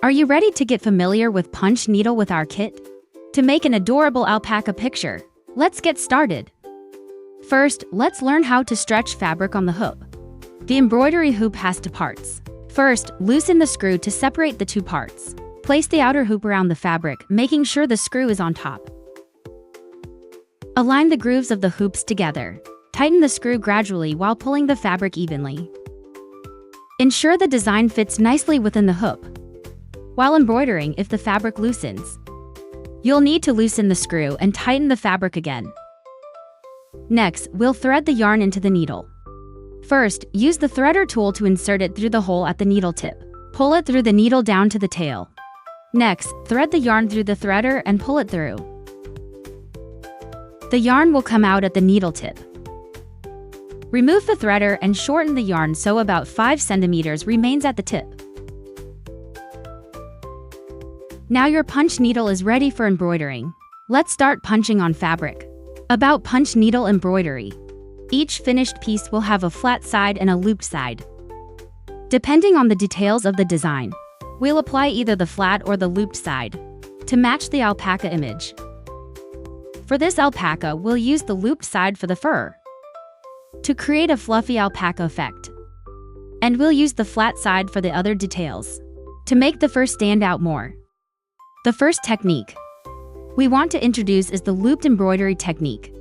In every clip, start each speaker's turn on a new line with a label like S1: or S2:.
S1: Are you ready to get familiar with punch needle with our kit? To make an adorable alpaca picture, let's get started. First, let's learn how to stretch fabric on the hoop. The embroidery hoop has two parts. First, loosen the screw to separate the two parts. Place the outer hoop around the fabric, making sure the screw is on top. Align the grooves of the hoops together. Tighten the screw gradually while pulling the fabric evenly. Ensure the design fits nicely within the hoop. While embroidering, if the fabric loosens, you'll need to loosen the screw and tighten the fabric again. Next, we'll thread the yarn into the needle. First, use the threader tool to insert it through the hole at the needle tip. Pull it through the needle down to the tail. Next, thread the yarn through the threader and pull it through. The yarn will come out at the needle tip. Remove the threader and shorten the yarn so about 5 centimeters remains at the tip. Now your punch needle is ready for embroidering. Let's start punching on fabric. About punch needle embroidery. Each finished piece will have a flat side and a looped side. Depending on the details of the design, we'll apply either the flat or the looped side to match the alpaca image. For this alpaca, we'll use the looped side for the fur to create a fluffy alpaca effect. And we'll use the flat side for the other details to make the fur stand out more. The first technique we want to introduce is the looped embroidery technique.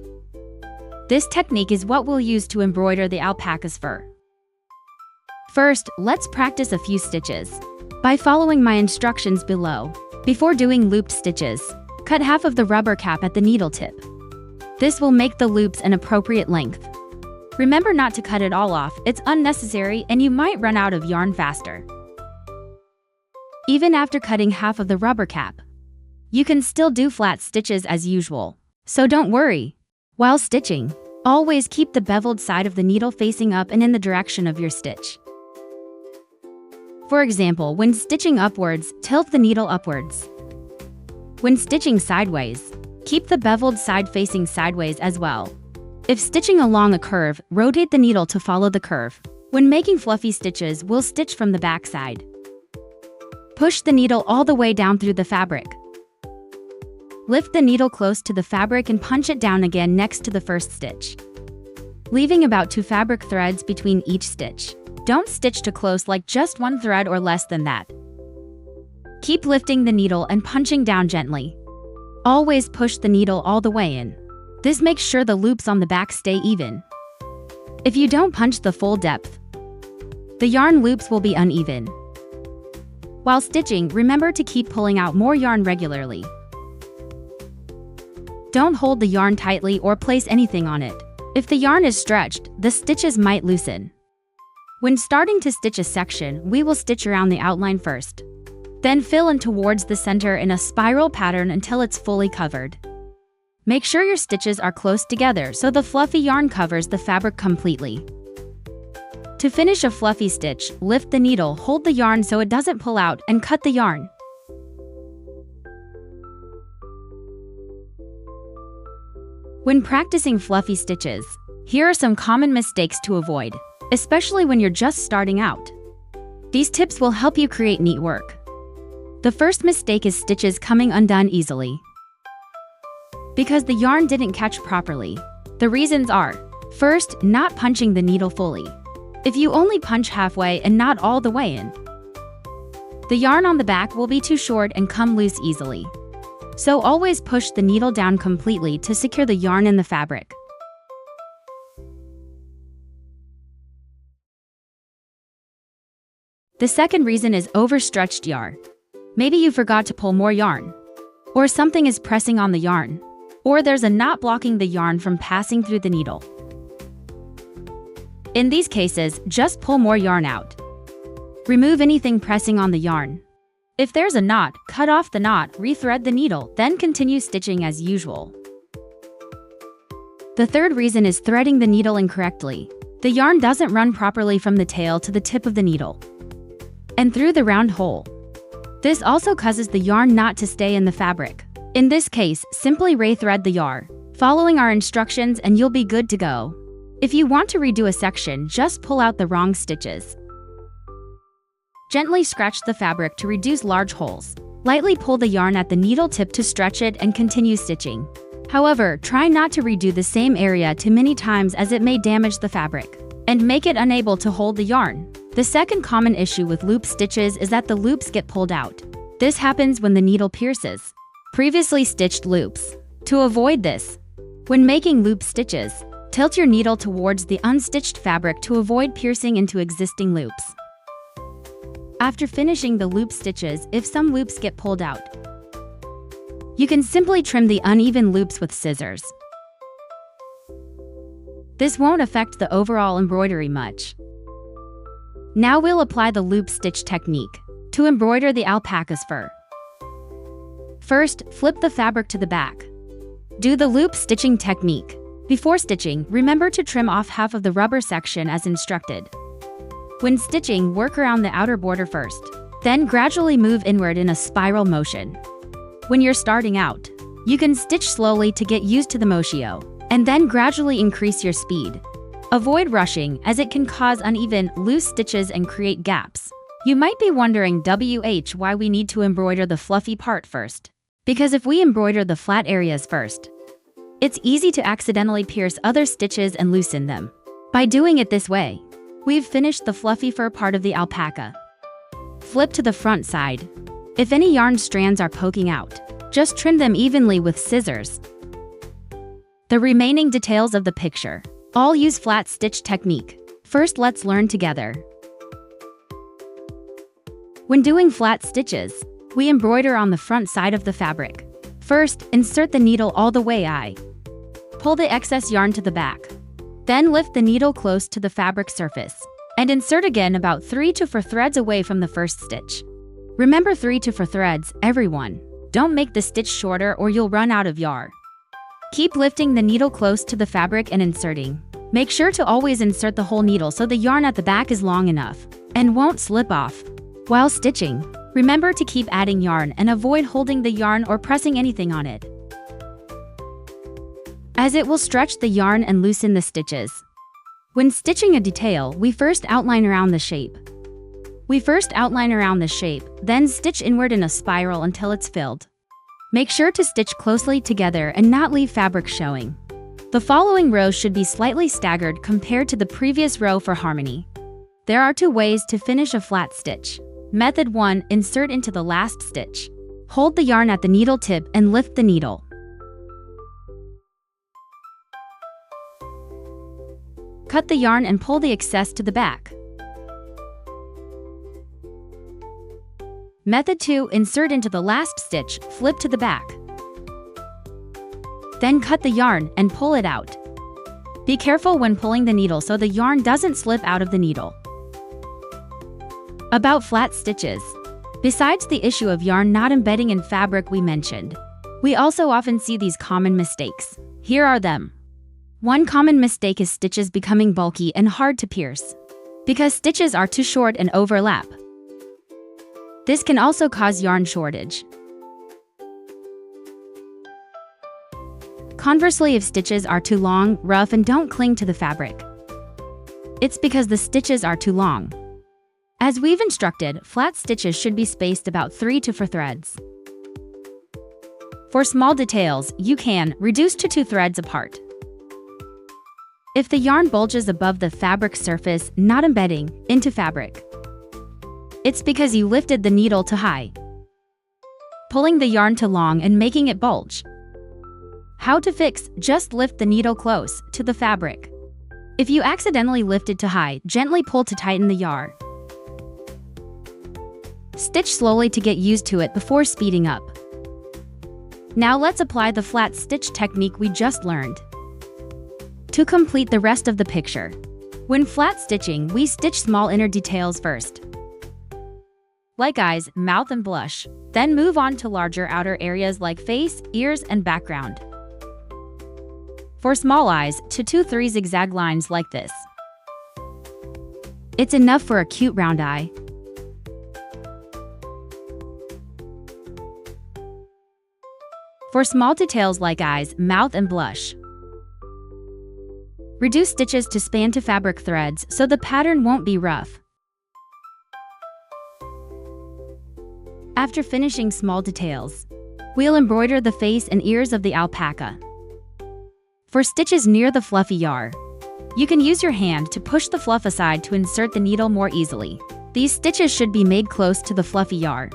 S1: This technique is what we'll use to embroider the alpaca's fur. First, let's practice a few stitches by following my instructions below. Before doing looped stitches, cut half of the rubber cap at the needle tip. This will make the loops an appropriate length. Remember not to cut it all off, it's unnecessary and you might run out of yarn faster. Even after cutting half of the rubber cap, you can still do flat stitches as usual, so don't worry. While stitching, always keep the beveled side of the needle facing up and in the direction of your stitch. For example, when stitching upwards, tilt the needle upwards. When stitching sideways, keep the beveled side facing sideways as well. If stitching along a curve, rotate the needle to follow the curve. When making fluffy stitches, we'll stitch from the back side. Push the needle all the way down through the fabric. Lift the needle close to the fabric and punch it down again next to the first stitch, leaving about 2 fabric threads between each stitch. Don't stitch too close, like just 1 thread or less than that. Keep lifting the needle and punching down gently. Always push the needle all the way in. This makes sure the loops on the back stay even. If you don't punch the full depth, the yarn loops will be uneven. While stitching, remember to keep pulling out more yarn regularly. Don't hold the yarn tightly or place anything on it. If the yarn is stretched, the stitches might loosen. When starting to stitch a section, we will stitch around the outline first. Then fill in towards the center in a spiral pattern until it's fully covered. Make sure your stitches are close together so the fluffy yarn covers the fabric completely. To finish a fluffy stitch, lift the needle, hold the yarn so it doesn't pull out, and cut the yarn. When practicing fluffy stitches, here are some common mistakes to avoid, especially when you're just starting out. These tips will help you create neat work. The first mistake is stitches coming undone easily because the yarn didn't catch properly. The reasons are: first, not punching the needle fully. If you only punch halfway and not all the way in, the yarn on the back will be too short and come loose easily. So always push the needle down completely to secure the yarn in the fabric. The second reason is overstretched yarn. Maybe you forgot to pull more yarn, or something is pressing on the yarn, or there's a knot blocking the yarn from passing through the needle. In these cases, just pull more yarn out. Remove anything pressing on the yarn. If there's a knot, cut off the knot, rethread the needle, then continue stitching as usual. The third reason is threading the needle incorrectly. The yarn doesn't run properly from the tail to the tip of the needle and through the round hole. This also causes the yarn knot to stay in the fabric. In this case, simply rethread the yarn, following our instructions, and you'll be good to go. If you want to redo a section, just pull out the wrong stitches. Gently scratch the fabric to reduce large holes. Lightly pull the yarn at the needle tip to stretch it and continue stitching. However, try not to redo the same area too many times as it may damage the fabric and make it unable to hold the yarn. The second common issue with loop stitches is that the loops get pulled out. This happens when the needle pierces previously stitched loops. To avoid this, when making loop stitches, tilt your needle towards the unstitched fabric to avoid piercing into existing loops. After finishing the loop stitches, if some loops get pulled out, you can simply trim the uneven loops with scissors. This won't affect the overall embroidery much. Now we'll apply the loop stitch technique to embroider the alpaca's fur. First, flip the fabric to the back. Do the loop stitching technique. Before stitching, remember to trim off half of the rubber section as instructed. When stitching, work around the outer border first, then gradually move inward in a spiral motion. When you're starting out, you can stitch slowly to get used to the motion, and then gradually increase your speed. Avoid rushing, as it can cause uneven, loose stitches and create gaps. You might be wondering why we need to embroider the fluffy part first. Because if we embroider the flat areas first, it's easy to accidentally pierce other stitches and loosen them. By doing it this way, we've finished the fluffy fur part of the alpaca. Flip to the front side. If any yarn strands are poking out, just trim them evenly with scissors. The remaining details of the picture all use flat stitch technique. First, let's learn together. When doing flat stitches, we embroider on the front side of the fabric. First, insert the needle all the way. Pull the excess yarn to the back. Then lift the needle close to the fabric surface and insert again about 3 to 4 threads away from the first stitch. Remember 3 to 4 threads, everyone. Don't make the stitch shorter or you'll run out of yarn. Keep lifting the needle close to the fabric and inserting. Make sure to always insert the whole needle so the yarn at the back is long enough and won't slip off. While stitching, remember to keep adding yarn and avoid holding the yarn or pressing anything on it, as it will stretch the yarn and loosen the stitches. When stitching a detail, we first outline around the shape. Then stitch inward in a spiral until it's filled. Make sure to stitch closely together and not leave fabric showing. The following rows should be slightly staggered compared to the previous row for harmony. There are 2 ways to finish a flat stitch. Method 1, insert into the last stitch. Hold the yarn at the needle tip and lift the needle. Cut the yarn and pull the excess to the back. Method 2, insert into the last stitch, flip to the back. Then cut the yarn and pull it out. Be careful when pulling the needle so the yarn doesn't slip out of the needle. About flat stitches. Besides the issue of yarn not embedding in fabric we mentioned, we also often see these common mistakes. Here are them. One common mistake is stitches becoming bulky and hard to pierce, because stitches are too short and overlap. This can also cause yarn shortage. Conversely, if stitches are too long, rough, and don't cling to the fabric, it's because the stitches are too long. As we've instructed, flat stitches should be spaced about 3 to 4 threads. For small details, you can reduce to 2 threads apart. If the yarn bulges above the fabric surface, not embedding into fabric, it's because you lifted the needle too high, pulling the yarn too long and making it bulge. How to fix? Just lift the needle close to the fabric. If you accidentally lifted too high, gently pull to tighten the yarn. Stitch slowly to get used to it before speeding up. Now let's apply the flat stitch technique we just learned to complete the rest of the picture. When flat stitching, we stitch small inner details first, like eyes, mouth, and blush. Then move on to larger outer areas like face, ears, and background. For small eyes, to 2-3 zigzag lines like this. It's enough for a cute round eye. For small details like eyes, mouth, and blush, reduce stitches to span to fabric threads so the pattern won't be rough. After finishing small details, we'll embroider the face and ears of the alpaca. For stitches near the fluffy yarn, you can use your hand to push the fluff aside to insert the needle more easily. These stitches should be made close to the fluffy yarn,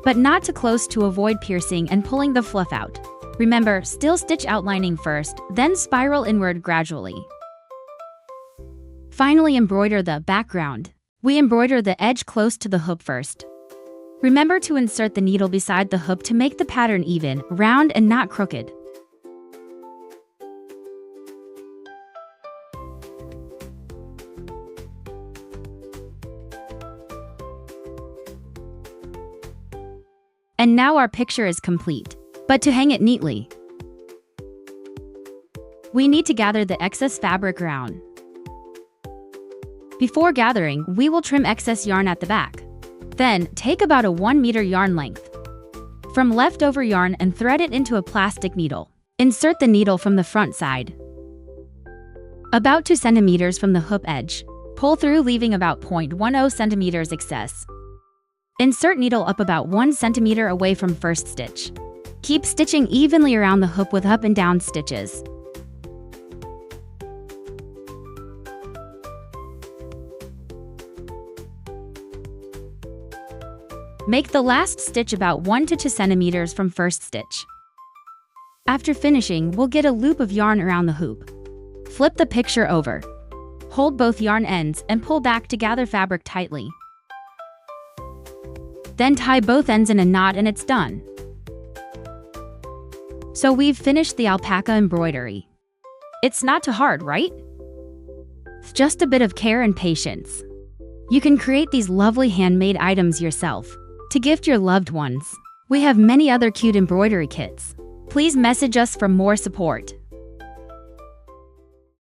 S1: but not too close to avoid piercing and pulling the fluff out. Remember, still stitch outlining first, then spiral inward gradually. Finally, embroider the background. We embroider the edge close to the hoop first. Remember to insert the needle beside the hoop to make the pattern even, round and not crooked. And now our picture is complete. But to hang it neatly, we need to gather the excess fabric around. Before gathering, we will trim excess yarn at the back. Then, take about a 1 meter yarn length from leftover yarn and thread it into a plastic needle. Insert the needle from the front side, about 2 centimeters from the hoop edge. Pull through, leaving about 0.10 centimeters excess. Insert needle up about 1 centimeter away from first stitch. Keep stitching evenly around the hoop with up and down stitches. Make the last stitch about 1 to 2 centimeters from first stitch. After finishing, we'll get a loop of yarn around the hoop. Flip the picture over. Hold both yarn ends and pull back to gather fabric tightly. Then tie both ends in a knot and it's done. So we've finished the alpaca embroidery. It's not too hard, right? It's just a bit of care and patience. You can create these lovely handmade items yourself to gift your loved ones. We have many other cute embroidery kits. Please message us for more support.